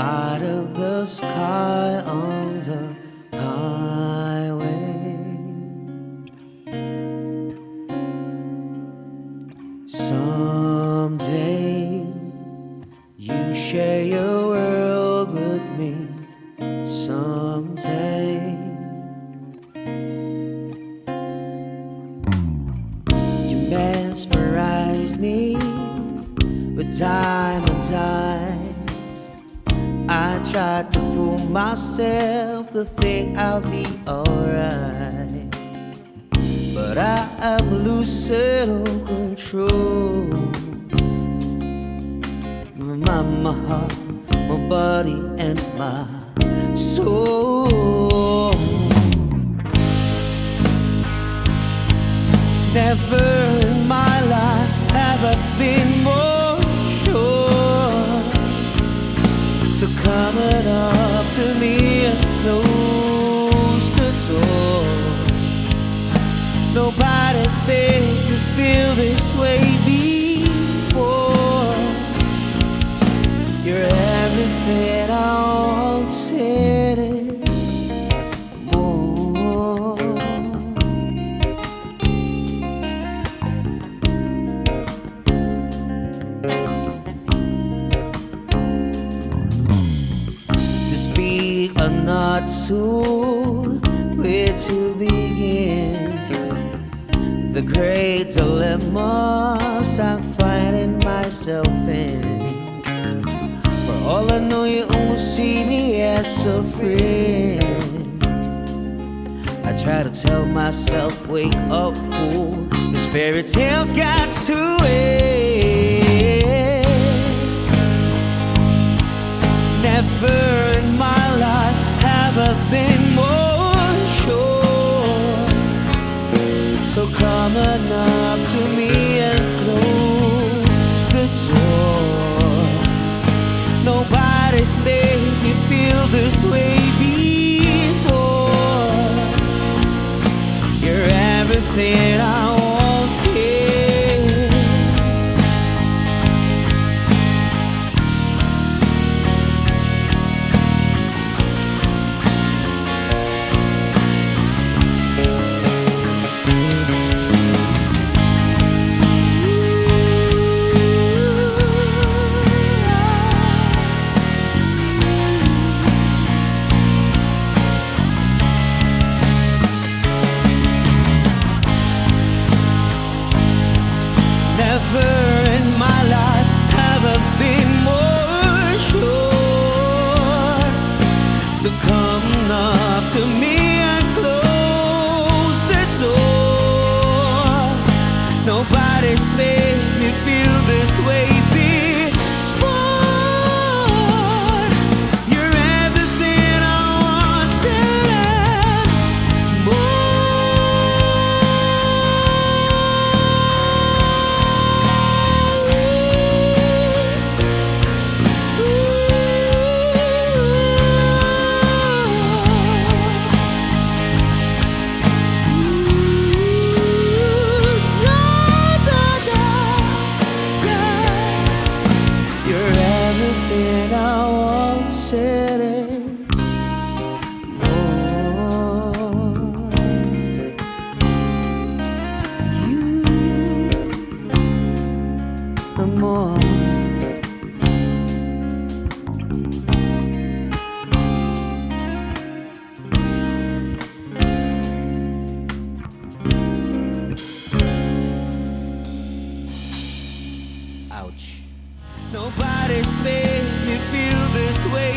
out of the sky on the highway. Someday you share your world with me. Someday you mesmerize me with diamond eyes. I tried to fool myself to think I'll be alright, but I am lucid on control. My heart, my body, and my soul. Never in my life have I been more sure. So coming up to me and close the door. Nobody's made me feel this way before. You're everything I wanted and more. To speak or not to, where to begin? The great dilemmas I'm finding myself in. For all I know, you only see me as a friend. I try to tell myself, wake up, fool, this fairy tale's got to end. Never in my life have I been more sure. So come on up to me and close the door. Nobody's made me feel this way before. You're everything I wanted. Never in my life have I been more sure. So come up to me and close the door. Nobody's made me feel this way before. You're everything I wanted and you're everything I wanted and more. You and more. Ouch. Nobody's made me feel this way